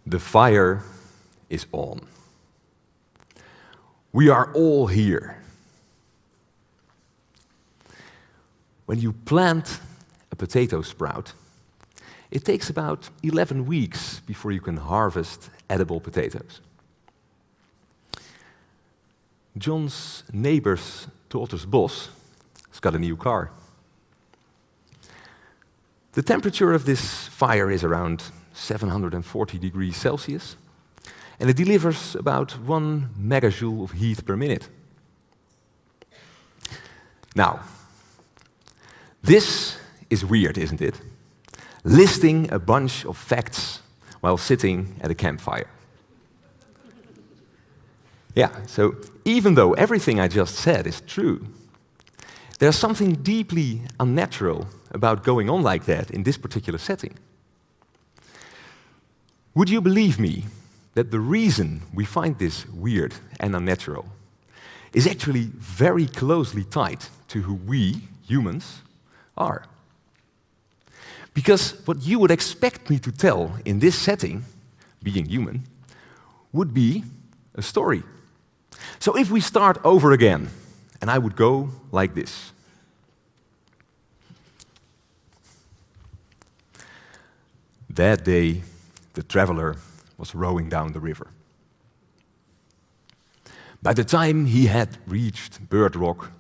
The fire is on. We are all here. When you plant a potato sprout, it takes about 11 weeks before you can harvest edible potatoes. John's neighbor's daughter's boss has got a new car. The temperature of this fire is around 740 degrees Celsius, and it delivers about 1 megajoule of heat per minute. Now, this is weird, isn't it? Listing a bunch of facts while sitting at a campfire. Yeah, so even though everything I just said is true, there's something deeply unnatural about going on like that in this particular setting. Would you believe me that the reason we find this weird and unnatural is actually very closely tied to who we, humans, are? Because what you would expect me to tell in this setting, being human, would be a story. So if we start over again, and I would go like this. That day, the traveler was rowing down the river. By the time he had reached Bird Rock,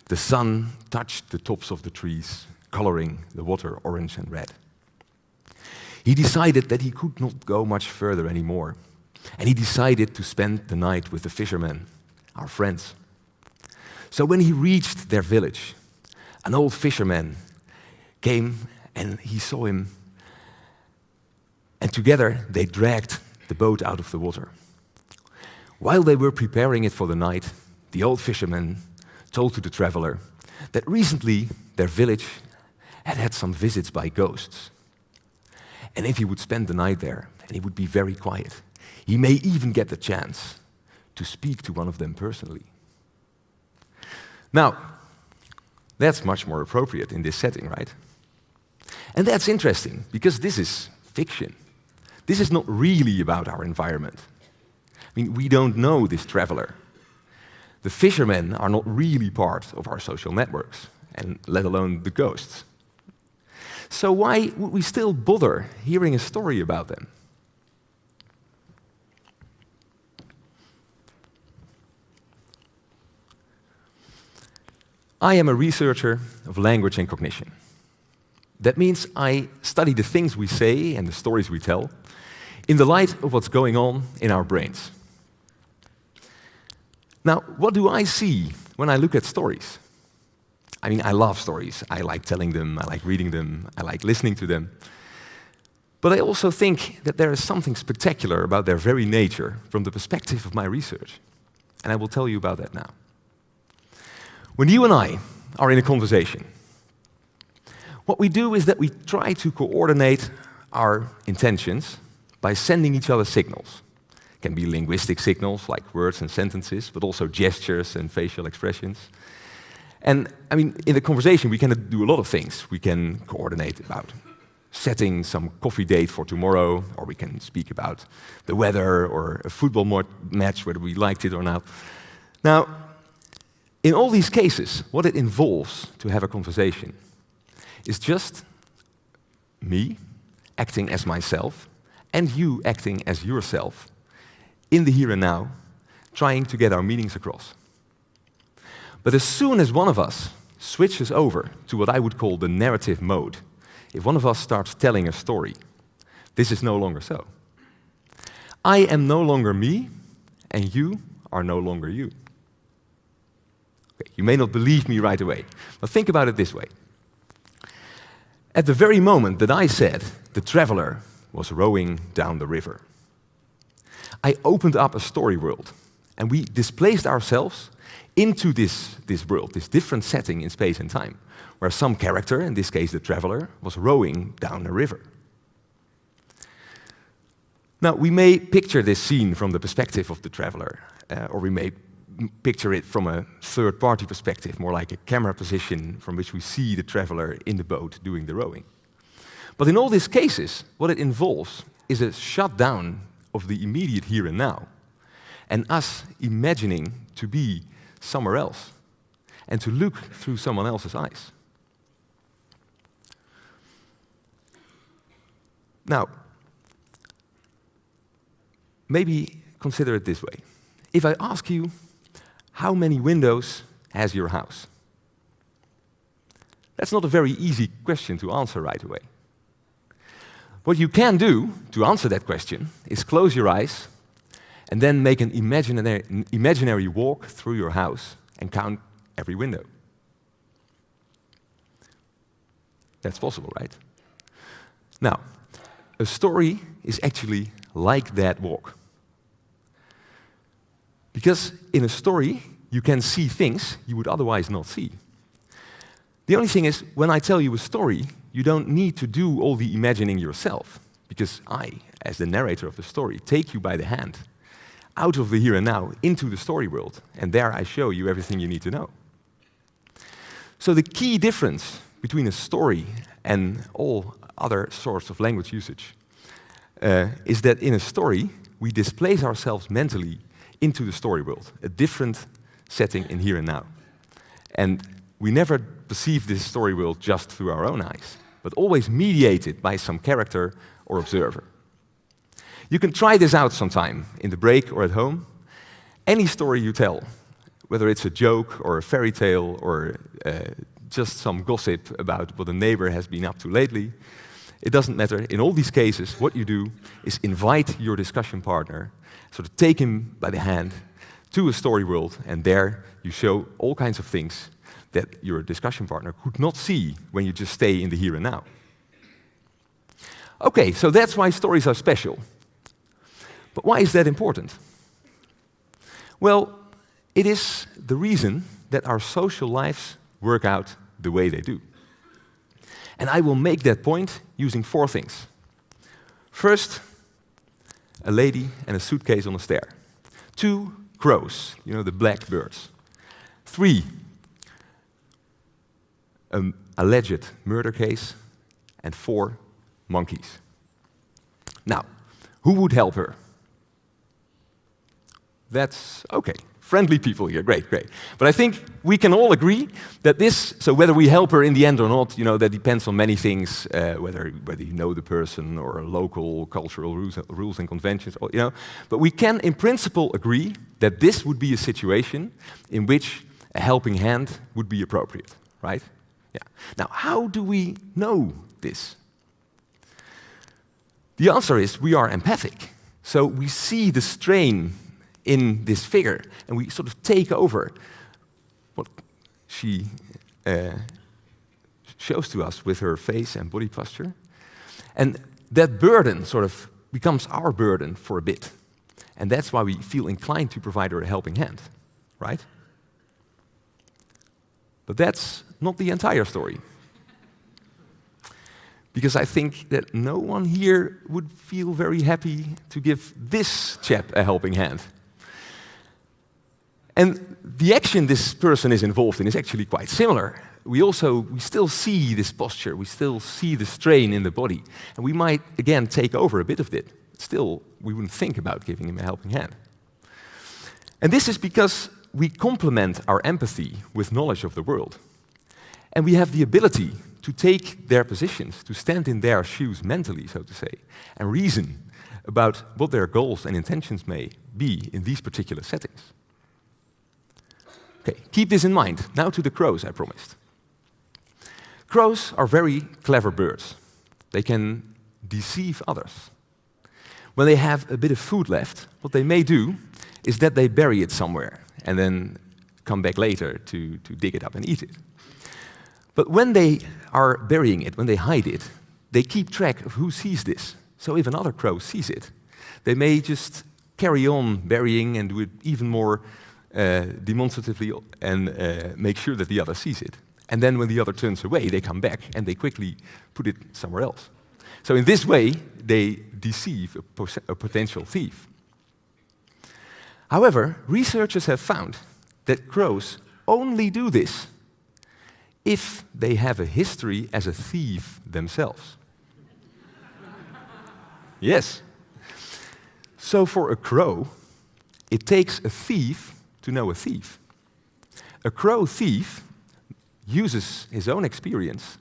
the sun touched the tops of the trees, coloring the water orange and red. He decided that he could not go much further anymore, and he decided to spend the night with the fishermen, our friends. So when he reached their village, an old fisherman came and he saw him, and together they dragged the boat out of the water. While they were preparing it for the night, the old fisherman told to the traveler that recently their village had had some visits by ghosts. And if he would spend the night there, and he would be very quiet, he may even get the chance to speak to one of them personally. Now, that's much more appropriate in this setting, right? And that's interesting, because this is fiction. This is not really about our environment. I mean, we don't know this traveler. The fishermen are not really part of our social networks, and let alone the ghosts. So why would we still bother hearing a story about them? I am a researcher of language and cognition. That means I study the things we say and the stories we tell in the light of what's going on in our brains. Now, what do I see when I look at stories? I mean, I love stories. I like telling them, I like reading them, I like listening to them. But I also think that there is something spectacular about their very nature from the perspective of my research. And I will tell you about that now. When you and I are in a conversation, what we do is that we try to coordinate our intentions by sending each other signals. It can be linguistic signals like words and sentences, but also gestures and facial expressions. And I mean, in the conversation, we can do a lot of things. We can coordinate about setting some coffee date for tomorrow, or we can speak about the weather or a football match, whether we liked it or not. Now, in all these cases, what it involves to have a conversation is just me acting as myself and you acting as yourself in the here and now, trying to get our meanings across. But as soon as one of us switches over to what I would call the narrative mode, if one of us starts telling a story, this is no longer so. I am no longer me, and you are no longer you. Okay, you may not believe me right away, but think about it this way. At the very moment that I said the traveler was rowing down the river, I opened up a story world, and we displaced ourselves into this world, this different setting in space and time, where some character, in this case the traveler, was rowing down a river. Now, we may picture this scene from the perspective of the traveler, or we may picture it from a third-party perspective, more like a camera position from which we see the traveler in the boat doing the rowing. But in all these cases, what it involves is a shutdown of the immediate here and now, and us imagining to be somewhere else, and to look through someone else's eyes. Now, maybe consider it this way. If I ask you, how many windows has your house? That's not a very easy question to answer right away. What you can do to answer that question is close your eyes and then make an imaginary walk through your house and count every window. That's possible, right? Now, a story is actually like that walk. Because in a story, you can see things you would otherwise not see. The only thing is, when I tell you a story, you don't need to do all the imagining yourself, because I, as the narrator of the story, take you by the hand out of the here and now into the story world, and there I show you everything you need to know. So the key difference between a story and all other sorts of language usage is that in a story, we displace ourselves mentally into the story world, a different setting in here and now. And we never perceive this story world just through our own eyes, but always mediated by some character or observer. You can try this out sometime, in the break or at home. Any story you tell, whether it's a joke or a fairy tale or just some gossip about what a neighbor has been up to lately, it doesn't matter. In all these cases, what you do is invite your discussion partner, sort of take him by the hand to a story world, and there you show all kinds of things that your discussion partner could not see when you just stay in the here and now. Okay, so that's why stories are special. But why is that important? Well, it is the reason that our social lives work out the way they do. And I will make that point using 4 things. First, a lady and a suitcase on a stair. 2, crows, the black birds. 3, an alleged murder case. And 4, monkeys. Now, who would help her? That's okay. Friendly people here, great. But I think we can all agree that this, so whether we help her in the end or not, that depends on many things, whether you know the person or local cultural rules and conventions, But we can, in principle, agree that this would be a situation in which a helping hand would be appropriate, right? Yeah. Now, how do we know this? The answer is we are empathic. So we see the strain in this figure, and we sort of take over what she shows to us with her face and body posture. And that burden sort of becomes our burden for a bit. And that's why we feel inclined to provide her a helping hand, right? But that's not the entire story. Because I think that no one here would feel very happy to give this chap a helping hand. And the action this person is involved in is actually quite similar. We still see this posture, we still see the strain in the body, and we might, again, take over a bit of it. Still, we wouldn't think about giving him a helping hand. And this is because we complement our empathy with knowledge of the world. And we have the ability to take their positions, to stand in their shoes mentally, so to say, and reason about what their goals and intentions may be in these particular settings. Okay, keep this in mind. Now to the crows, I promised. Crows are very clever birds. They can deceive others. When they have a bit of food left, what they may do is that they bury it somewhere and then come back later to dig it up and eat it. But when they are burying it, when they hide it, they keep track of who sees this. So if another crow sees it, they may just carry on burying and do it even more demonstratively and make sure that the other sees it. And then when the other turns away, they come back and they quickly put it somewhere else. So in this way, they deceive a potential thief. However, researchers have found that crows only do this if they have a history as a thief themselves. Yes. So for a crow, it takes a thief to know a thief. A crow thief uses his own experience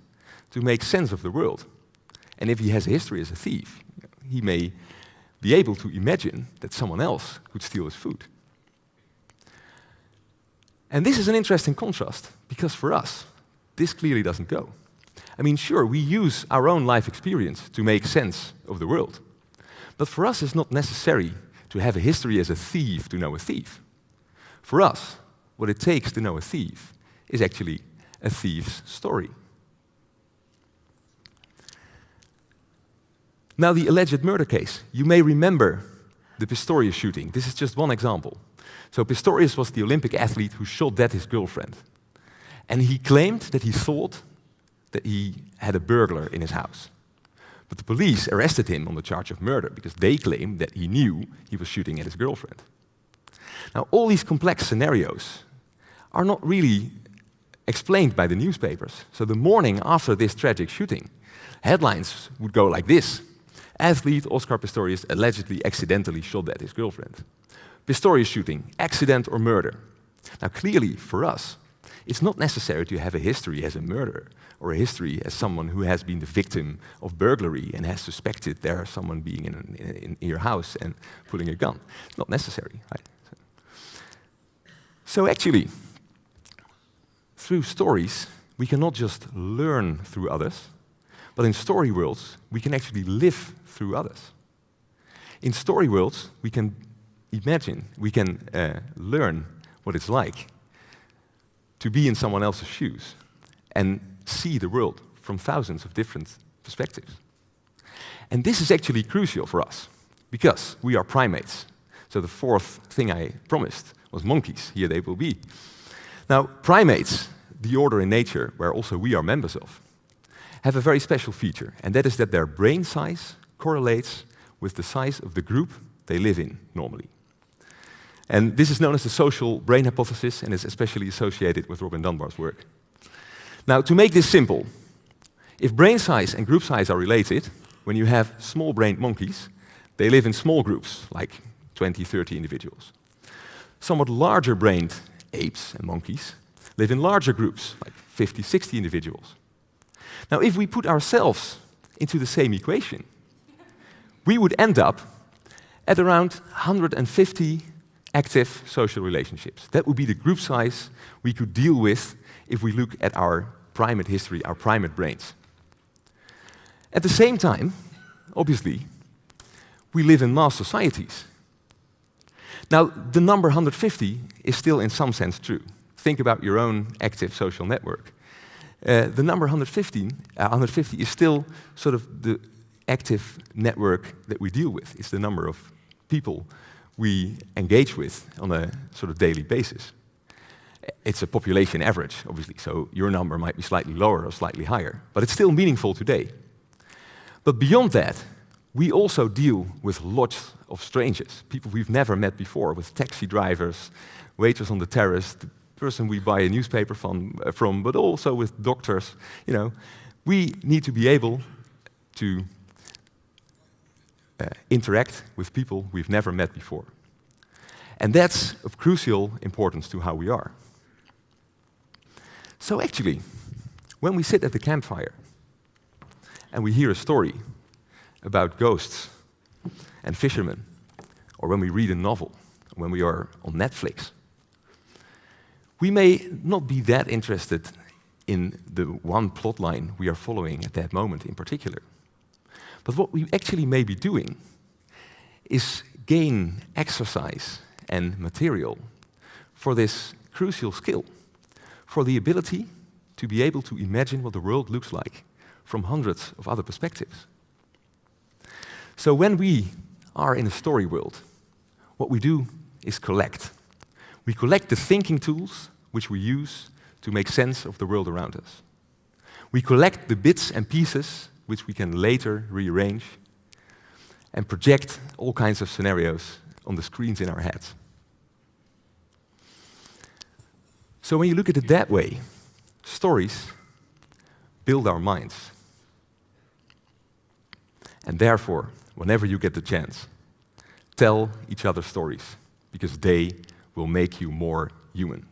to make sense of the world. And if he has a history as a thief, he may be able to imagine that someone else could steal his food. And this is an interesting contrast, because for us, this clearly doesn't go. I mean, sure, we use our own life experience to make sense of the world. But for us, it's not necessary to have a history as a thief to know a thief. For us, what it takes to know a thief is actually a thief's story. Now, the alleged murder case. You may remember the Pistorius shooting. This is just one example. So Pistorius was the Olympic athlete who shot dead his girlfriend. And he claimed that he thought that he had a burglar in his house. But the police arrested him on the charge of murder because they claimed that he knew he was shooting at his girlfriend. Now, all these complex scenarios are not really explained by the newspapers. So the morning after this tragic shooting, headlines would go like this: athlete Oscar Pistorius allegedly accidentally shot at his girlfriend. Pistorius shooting, accident or murder. Now clearly, for us, it's not necessary to have a history as a murderer or a history as someone who has been the victim of burglary and has suspected there's someone being in your house and pulling a gun. It's not necessary, right? So actually, through stories, we cannot just learn through others, but in story worlds, we can actually live through others. In story worlds, we can imagine, we can learn what it's like to be in someone else's shoes and see the world from thousands of different perspectives. And this is actually crucial for us, because we are primates. So the fourth thing I promised was monkeys. Here they will be. Now, primates, the order in nature, where also we are members of, have a very special feature, and that is that their brain size correlates with the size of the group they live in normally. And this is known as the social brain hypothesis, and is especially associated with Robin Dunbar's work. Now, to make this simple, if brain size and group size are related, when you have small-brained monkeys, they live in small groups, like 20, 30 individuals. Somewhat larger-brained apes and monkeys live in larger groups, like 50, 60 individuals. Now, if we put ourselves into the same equation, we would end up at around 150 active social relationships. That would be the group size we could deal with if we look at our primate history, our primate brains. At the same time, obviously, we live in mass societies. Now, the number 150 is still in some sense true. Think about your own active social network. The number 150 is still sort of the active network that we deal with. It's the number of people we engage with on a sort of daily basis. It's a population average, obviously, so your number might be slightly lower or slightly higher, but it's still meaningful today. But beyond that, we also deal with lots of strangers, people we've never met before, with taxi drivers, waiters on the terrace, the person we buy a newspaper from, but also with doctors. You know, we need to be able to interact with people we've never met before. And that's of crucial importance to how we are. So actually, when we sit at the campfire and we hear a story about ghosts and fishermen, or when we read a novel, when we are on Netflix, we may not be that interested in the one plot line we are following at that moment in particular. But what we actually may be doing is gain exercise and material for this crucial skill, for the ability to be able to imagine what the world looks like from hundreds of other perspectives. So when we are in a story world, what we do is collect. We collect the thinking tools which we use to make sense of the world around us. We collect the bits and pieces which we can later rearrange and project all kinds of scenarios on the screens in our heads. So when you look at it that way, stories build our minds. And therefore, whenever you get the chance, tell each other stories, because they will make you more human.